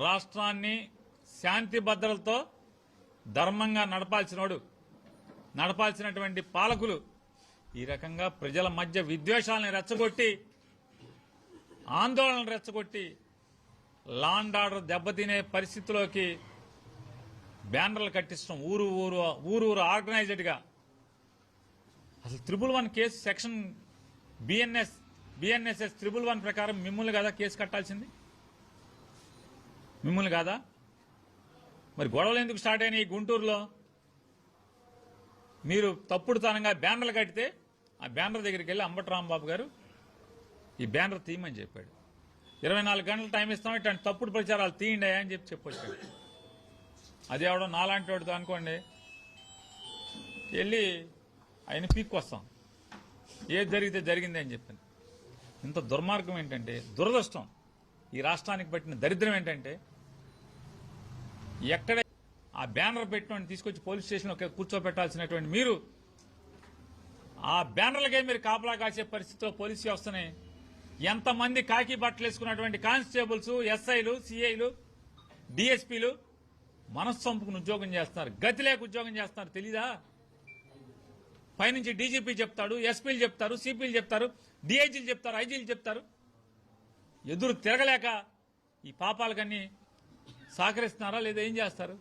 రాష్ట్రాన్ని శాంతి భద్రతలతో ధర్మంగా నడపాల్సినటువంటి పాలకులు ఈ రకంగా ప్రజల మధ్య విద్వేషాలను రెచ్చగొట్టి ఆందోళనలు రెచ్చగొట్టి లా అండ్ ఆర్డర్ దెబ్బతినే పరిస్థితిలోకి బ్యానర్లు కట్టించడం ఊరు ఆర్గనైజ్డ్గా అసలు 111 కేసు సెక్షన్ బిఎన్ఎస్ఎస్ 111 ప్రకారం మిమ్మల్ని కదా కేసు కట్టాల్సింది, మిమ్మల్ని కాదా? మరి గొడవలు ఎందుకు స్టార్ట్ అయినాయి గుంటూరులో? మీరు తప్పుడుతనంగా బ్యానర్లు కట్టితే ఆ బ్యానర్ దగ్గరికి వెళ్ళి అంబటి రాంబాబు గారు ఈ బ్యానర్ తీయమని చెప్పాడు. 24 గంటలు టైం ఇస్తాం, ఇట్లాంటి తప్పుడు ప్రచారాలు తీయండి అని చెప్పొచ్చాడు. అది ఎవడో నాలాంటి వాడితో అనుకోండి వెళ్ళి ఆయన పీక్కొస్తాం, ఏది జరిగితే జరిగింది అని చెప్పాను. ఇంత దుర్మార్గం ఏంటంటే, దురదృష్టం, ఈ రాష్ట్రానికి పట్టిన దరిద్రం ఏంటంటే, ఎక్కడ ఆ బ్యానర్ పెట్టిన తీసుకొచ్చి పోలీస్ స్టేషన్లో కూర్చోబెట్టాల్సినటువంటి మీరు ఆ బ్యానర్లకే మీరు కాపలా కాసే పరిస్థితిలో పోలీస్ వ్యవస్థని ఎంతమంది కాకి బట్టలు వేసుకున్నటువంటి కానిస్టేబుల్స్, ఎస్ఐలు, సిఐలు, డిఎస్పీలు మనస్సంపుకుని ఉద్యోగం చేస్తున్నారు, గతి లేక ఉద్యోగం చేస్తున్నారు. తెలీదా? పైనుంచి డీజీపీ చెప్తాడు, ఎస్పీలు చెప్తారు, సిపిలు చెప్తారు, డిఐజీలు చెప్తారు, ఐజీలు చెప్తారు. ఎదురు తిరగలేక ఈ పాపాలకన్నీ సహకరిస్తున్నారా లేదా? ఏం చేస్తారు?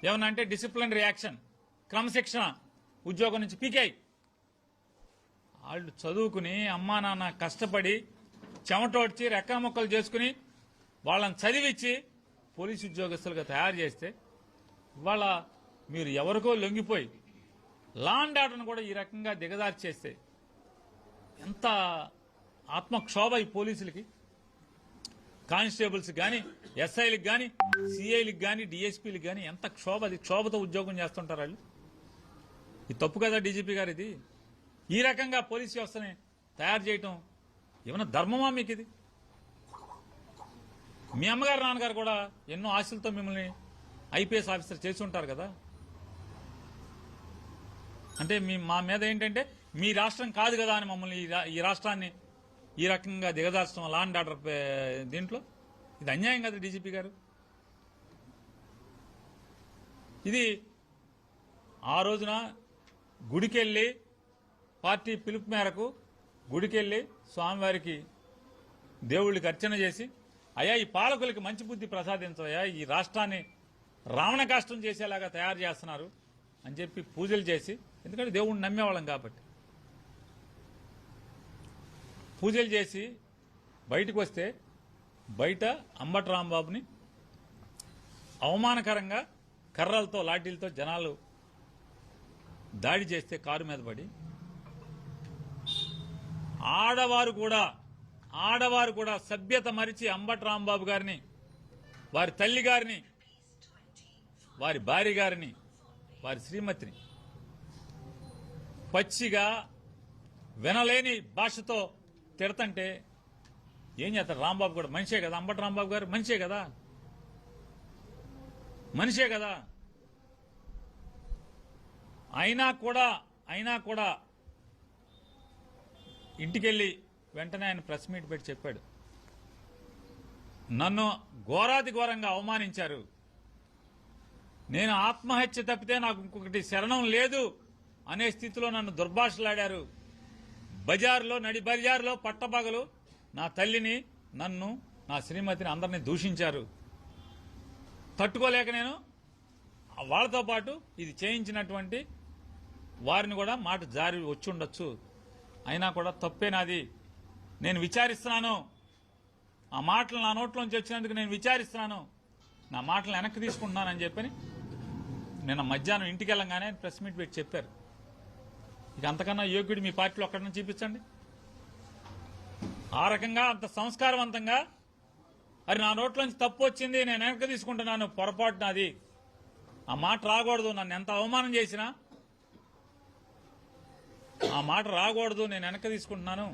ఏమన్నా అంటే డిసిప్లినరీ యాక్షన్, క్రమశిక్షణ, ఉద్యోగం నుంచి పీకాయి. వాళ్ళు చదువుకుని అమ్మా నాన్న కష్టపడి చెమటోడ్చి రెక్క మొక్కలు చేసుకుని వాళ్ళని చదివించి పోలీసు ఉద్యోగస్తులుగా తయారు చేస్తే ఇవాళ మీరు ఎవరికో లొంగిపోయి లా అండ్ ఆర్డర్ను కూడా ఈ రకంగా దిగజార్చి చేస్తే ఎంత ఆత్మక్షోభ ఈ పోలీసులకి, కానిస్టేబుల్స్ కానీ, ఎస్ఐలకు కానీ, సిఐలకు కానీ, డిఎస్పీలకు కానీ ఎంత క్షోభ. అది క్షోభతో ఉద్యోగం చేస్తుంటారు వాళ్ళు. ఇది తప్పు కదా డీజీపీ గారు? ఇది ఈ రకంగా పోలీస్ వ్యవస్థని తయారు చేయటం ఏమైనా ధర్మమా మీకు? ఇది మీ అమ్మగారు నాన్నగారు కూడా ఎన్నో ఆశలతో మిమ్మల్ని ఐపీఎస్ ఆఫీసర్ చేసి ఉంటారు కదా. అంటే మా మీద ఏంటంటే మీ రాష్ట్రం కాదు కదా అని మమ్మల్ని ఈ రాష్ట్రాన్ని ఈ రకంగా దిగజార్చడం లా అండ్ ఆర్డర్ దీంట్లో ఇది అన్యాయం కదా డీజీపీ గారు. ఇది ఆ రోజున గుడికెళ్ళి పార్టీ పిలుపు మేరకు గుడికెళ్ళి స్వామివారికి దేవుళ్ళకి అర్చన చేసి, అయ్యా ఈ పాలకులకి మంచి బుద్ధి ప్రసాదించవయ్యా, ఈ రాష్ట్రాన్ని రావణ కాష్టం చేసేలాగా తయారు చేస్తున్నారు అని చెప్పి పూజలు చేసి, ఎందుకంటే దేవుడిని నమ్మేవాళ్ళం కాబట్టి పూజలు చేసి బయటకు వస్తే బయట అంబటి రాంబాబుని అవమానకరంగా కర్రలతో లాఠీలతో జనాలు దాడి చేస్తే కారు మీద పడి ఆడవారు కూడా సభ్యత మరిచి అంబటి రాంబాబు గారిని, వారి తల్లి గారిని, వారి భార్య గారిని, వారి శ్రీమతిని పచ్చిగా వినలేని భాషతో తిడతంటే ఏం చేస్తారు? రాంబాబు కూడా మనిషే కదా, అంబటి రాంబాబు గారు మనిషే కదా, మనిషే కదా. అయినా కూడా ఇంటికెళ్ళి వెంటనే ఆయన ప్రెస్ మీట్ పెట్టి చెప్పాడు, నన్ను ఘోరాతి ఘోరంగా అవమానించారు, నేను ఆత్మహత్య తప్పితే నాకు ఇంకొకటి శరణం లేదు అనే స్థితిలో నన్ను దుర్భాషలాడారు. నడి బజార్లో పట్టపగలు నా తల్లిని, నన్ను, నా శ్రీమతిని, అందరినీ దూషించారు. తట్టుకోలేక నేను వాళ్ళతో పాటు ఇది చేయించినటువంటి వారిని కూడా మాట జారి వచ్చి ఉండొచ్చు, అయినా కూడా తప్పే నాది, నేను విచారిస్తున్నాను, ఆ మాటలు నా నోట్లోంచి వచ్చినందుకు నేను విచారిస్తున్నాను, నా మాటలు వెనక్కి తీసుకుంటున్నానని చెప్పని నిన్న మధ్యాహ్నం ఇంటికి వెళ్ళంగానే ప్రెస్ మీట్ పెట్టి చెప్పారు. ఇక అంతకన్నా యోగ్యుడు మీ పార్టీలో ఒక్కడన్నా చూపించండి. ఆ రకంగా అంత సంస్కారవంతంగా అది నా నోట్లోంచి తప్పు వచ్చింది, నేను వెనక్కి తీసుకుంటున్నాను, పొరపాటు నాది, ఆ మాట రాకూడదు, నన్ను ఎంత అవమానం చేసినా ఆ మాట రాకూడదు, నేను వెనక్కి తీసుకుంటున్నాను,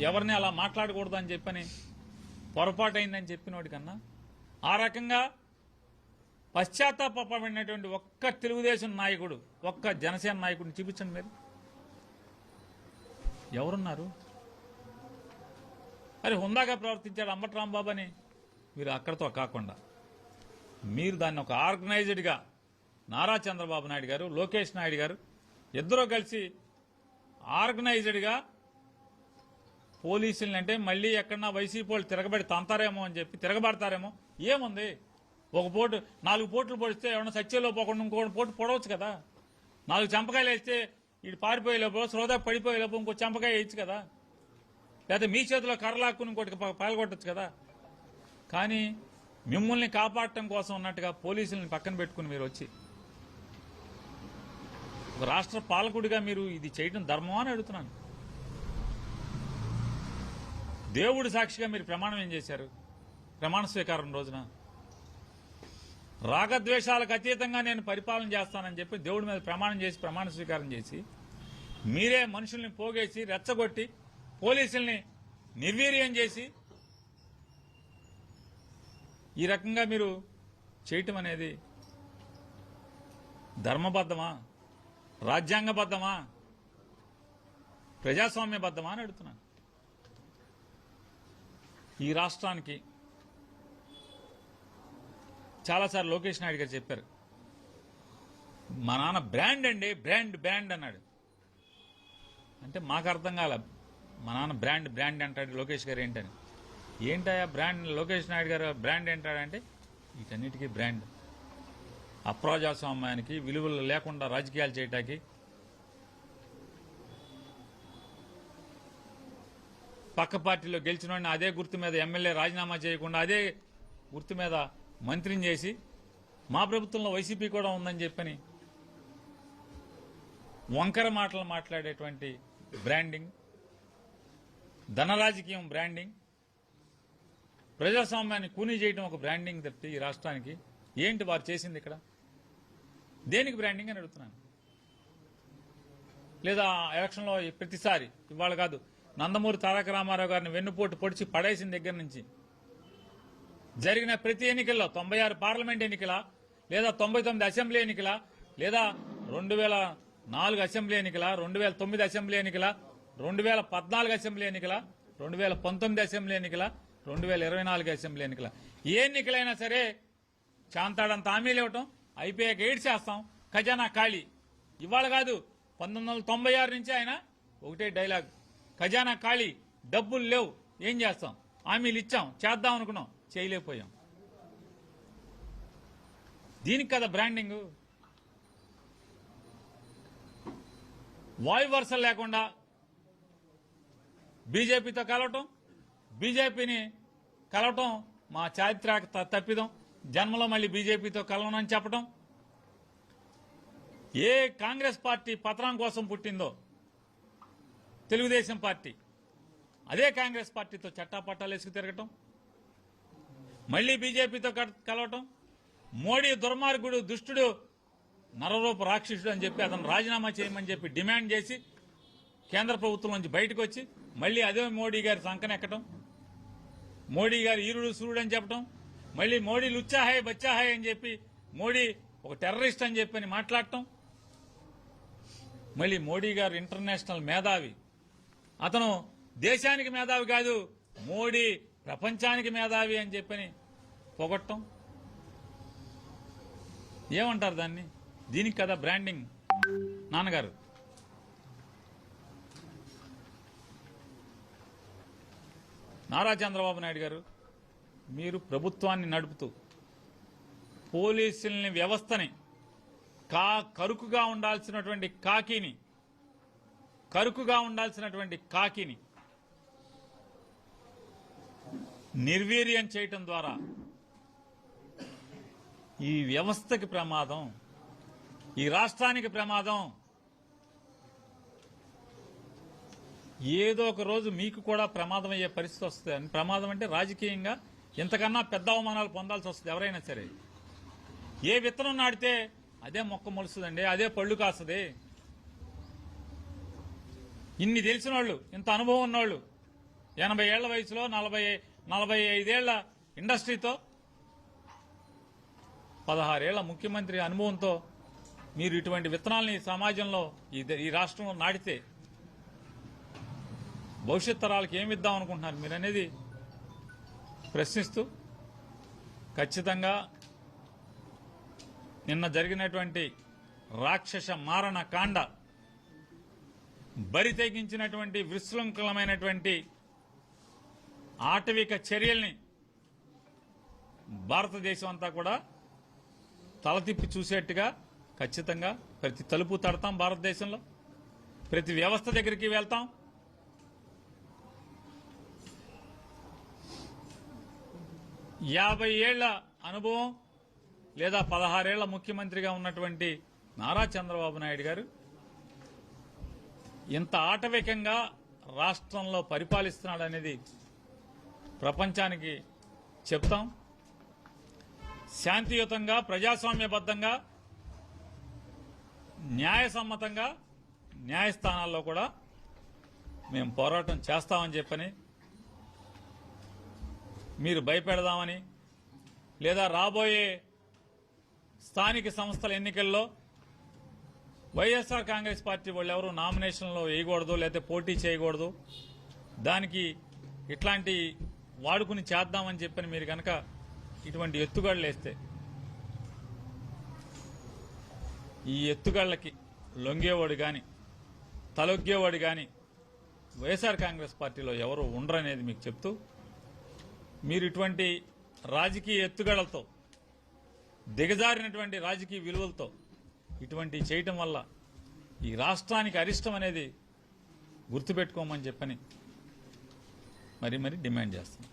ఎవరిని అలా మాట్లాడకూడదు అని చెప్పని పొరపాటు అయిందని చెప్పినోడి కన్నా ఆ రకంగా పశ్చాత్తాపడినటువంటి ఒక్క తెలుగుదేశం నాయకుడు, ఒక్క జనసేన నాయకుడిని చూపించండి. మీరు ఎవరున్నారు? అరే హుందాగా ప్రవర్తించాడు అంబటి రాంబాబు అని మీరు అక్కడితో కాకుండా మీరు దాన్ని ఒక ఆర్గనైజ్డ్గా నారా చంద్రబాబు నాయుడు గారు లోకేష్ నాయుడు గారు ఇద్దరూ కలిసి ఆర్గనైజ్డ్గా పోలీసుల్ని అంటే మళ్ళీ ఎక్కడన్నా వైసీపీ వాళ్ళు తిరగబడి తంతారేమో అని చెప్పి తిరగబడతారేమో ఏముంది ఒక పోటు 4 పోట్లు పొడిస్తే ఏమన్నా సత్యంలో పోకుండా ఇంకో పోటు పొడవచ్చు కదా 4 చంపకాయలు వేస్తే ఇటు పారిపోయే లోపు శ్రోదా పడిపోయే లోపు ఇంకో చంపకాయ వేయచ్చు కదా లేకపోతే మీ చేతిలో కర్రలాక్కుని ఇంకోటి పాల్గొట్టచ్చు కదా కానీ మిమ్మల్ని కాపాడటం కోసం ఉన్నట్టుగా పోలీసుల్ని పక్కన పెట్టుకుని మీరు వచ్చి ఒక రాష్ట్ర పాలకుడిగా మీరు ఇది చేయడం ధర్మమా అని అడుగుతున్నాను. దేవుడి సాక్షిగా మీరు ప్రమాణం ఏం చేశారు? ప్రమాణ స్వీకారం రోజున రాగద్వేషాలకు అతీతంగా నేను పరిపాలన చేస్తానని చెప్పి దేవుడి మీద ప్రమాణం చేసి ప్రమాణ స్వీకారం చేసి మీరే మనుషుల్ని పోగేసి రెచ్చగొట్టి పోలీసుల్ని నిర్వీర్యం చేసి ఈ రకంగా మీరు చేయటం అనేది ధర్మబద్ధమా, రాజ్యాంగబద్ధమా, ప్రజాస్వామ్యబద్ధమా అని అడుగుతున్నాను. ఈ రాష్ట్రానికి చాలాసార్లు లోకేష్ నాయుడు గారు చెప్పారు, మా నాన్న బ్రాండ్ అండి, బ్రాండ్ అన్నాడు. అంటే మాకు అర్థం కాల, మా నాన్న బ్రాండ్ అంటాడు లోకేష్ గారు ఏంటని. ఏంటయా బ్రాండ్, లోకేష్ నాయుడు గారు బ్రాండ్ ఏంటాడంటే వీటన్నిటికీ బ్రాండ్. అప్రజాస్వామ్యానికి విలువలు లేకుండా రాజకీయాలు చేయటానికి పక్క పార్టీలో గెలిచిన వాడిని అదే గుర్తు మీద ఎమ్మెల్యే రాజీనామా చేయకుండా అదే గుర్తు మీద మంత్రిని చేసి మా ప్రభుత్వంలో వైసీపీ కూడా ఉందని చెప్పని వంకర మాటలు మాట్లాడేటువంటి బ్రాండింగ్, ధనరాజకీయం బ్రాండింగ్, ప్రజాస్వామ్యాన్ని కూనీ చేయడం ఒక బ్రాండింగ్ తప్పితే ఈ రాష్ట్రానికి ఏంటి వారు చేసింది ఇక్కడ? దేనికి బ్రాండింగ్ అని అడుగుతున్నాను. లేదా ఎలక్షన్లో ప్రతిసారి ఇవాళ కాదు, నందమూరి తారక రామారావు గారిని వెన్నుపోటు పొడిచి పడేసిన దగ్గర నుంచి జరిగిన ప్రతి ఎన్నికల్లో 96 పార్లమెంట్ ఎన్నికల, లేదా 99 అసెంబ్లీ ఎన్నికల, లేదా 2004 అసెంబ్లీ ఎన్నికల, 2009 అసెంబ్లీ ఎన్నికల, 2014 అసెంబ్లీ ఎన్నికల, 2019 అసెంబ్లీ ఎన్నికల, 2024 అసెంబ్లీ ఎన్నికల, ఏ ఎన్నికలైనా సరే చాంతాడంత హామీలు ఇవ్వటం, అయిపోయాక ఏడ్చేస్తాం, ఖజానా ఖాళీ. ఇవాళ కాదు, 1996 నుంచి ఆయన ఒకటే డైలాగ్, ఖజానా ఖాళీ, డబ్బులు లేవు, ఏం చేస్తాం, హామీలు ఇచ్చాం, చేద్దాం అనుకున్నాం, చేయలేకపోయాం. దీనికి కదా బ్రాండింగ్. వాయు వరుసలు లేకుండా బీజేపీతో కలవటం, బీజేపీని కలవటం మా చారిత్రక తప్పిదం, జన్మలో మళ్ళీ బీజేపీతో కలవనని చెప్పడం. ఏ కాంగ్రెస్ పార్టీ పతనం కోసం పుట్టిందో తెలుగుదేశం పార్టీ, అదే కాంగ్రెస్ పార్టీతో చట్టాపట్టాలు వేసుకు తిరగటం, మళ్లీ బీజేపీతో కలవటం. మోడీ దుర్మార్గుడు, దుష్టుడు, నరరూప రాక్షసుడు అని చెప్పి అతను రాజీనామా చేయమని చెప్పి డిమాండ్ చేసి కేంద్ర ప్రభుత్వం నుంచి బయటకు వచ్చి మళ్లీ అదే మోడీ గారి సంకనెక్కటం, మోడీ గారు ఈరుడు సూర్యుడు అని చెప్పటం, మళ్లీ మోడీ లుచ్చాహాయ్ బచ్చాహాయ్ అని చెప్పి మోడీ ఒక టెర్రరిస్ట్ అని చెప్పని మాట్లాడటం. మళ్లీ మోడీ గారు ఇంటర్నేషనల్ మేధావి, అతను దేశానికి మేధావి కాదు, మోడీ ప్రపంచానికి మేధావి అని చెప్పని పొగట్టం. ఏమంటారు దాన్ని? దీనికి కదా బ్రాండింగ్. నాన్నగారు నారా చంద్రబాబు నాయుడు గారు, మీరు ప్రభుత్వాన్ని నడుపుతూ పోలీసుల్ని, వ్యవస్థని, కరుకుగా ఉండాల్సినటువంటి కాకిని నిర్వీర్యం చేయటం ద్వారా ఈ వ్యవస్థకి ప్రమాదం, ఈ రాష్ట్రానికి ప్రమాదం. ఏదో ఒక రోజు మీకు కూడా ప్రమాదం అయ్యే పరిస్థితి వస్తుంది. ప్రమాదం అంటే రాజకీయంగా ఇంతకన్నా పెద్ద అవమానాలు పొందాల్సి వస్తుంది ఎవరైనా సరే. ఏ విత్తనం నాటితే అదే మొక్క మొలుస్తుందండి, అదే పళ్ళు కాస్తుంది. ఇన్ని తెలిసిన వాళ్ళు, ఇంత అనుభవం ఉన్నవాళ్ళు, 80 ఏళ్ల వయసులో 45 ఏళ్ల ఇండస్ట్రీతో, 16 ఏళ్ల ముఖ్యమంత్రి అనుభవంతో మీరు ఇటువంటి విత్తనాల్ని సమాజంలో ఈ రాష్ట్రంలో నాటితే భవిష్యత్ తరాలకు ఏమి ఇద్దాం అనుకుంటున్నారు మీరు అనేది ప్రశ్నిస్తూ ఖచ్చితంగా నిన్న జరిగినటువంటి రాక్షస మారణ కాండ బరి తెగించినటువంటి విశృంఖలమైనటువంటి ఆటవిక చర్యల్ని భారతదేశం అంతా కూడా తలతిప్పి చూసేట్టుగా ఖచ్చితంగా ప్రతి తలుపు తడతాం. భారతదేశంలో ప్రతి వ్యవస్థ దగ్గరికి వెళ్తాం. యాభై ఏళ్ల అనుభవం లేదా 16 ఏళ్ల ముఖ్యమంత్రిగా ఉన్నటువంటి నారా చంద్రబాబు నాయుడు గారు ఇంత ఆటవికంగా రాష్ట్రంలో పరిపాలిస్తున్నాడనేది ప్రపంచానికి చెప్తాం. శాంతియుతంగా ప్రజాస్వామ్యబద్ధంగా న్యాయసమ్మతంగా న్యాయస్థానాల్లో కూడా మేము పోరాటం చేస్తామని చెప్పని మీరు భయపెడదామని లేదా రాబోయే స్థానిక సంస్థల ఎన్నికల్లో వైఎస్ఆర్ కాంగ్రెస్ పార్టీ వాళ్ళు ఎవరు నామినేషన్లో వేయకూడదు లేకపోతే పోటీ చేయకూడదు, దానికి ఇట్లాంటి వాడుకుని చేద్దామని చెప్పని మీరు కనుక ఇటువంటి ఎత్తుగడలు వేస్తే ఈ ఎత్తుగడలకి లొంగేవాడు కానీ తలొగ్గేవాడు కానీ వైఎస్ఆర్ కాంగ్రెస్ పార్టీలో ఎవరు ఉండరనేది మీకు చెప్తూ, మీరు ఇటువంటి రాజకీయ ఎత్తుగడలతో దిగజారినటువంటి రాజకీయ విలువలతో ఇటువంటి చేయటం వల్ల ఈ రాష్ట్రానికి అరిష్టం అనేది గుర్తుపెట్టుకోమని చెప్పని మరి డిమాండ్ చేస్తున్నాం.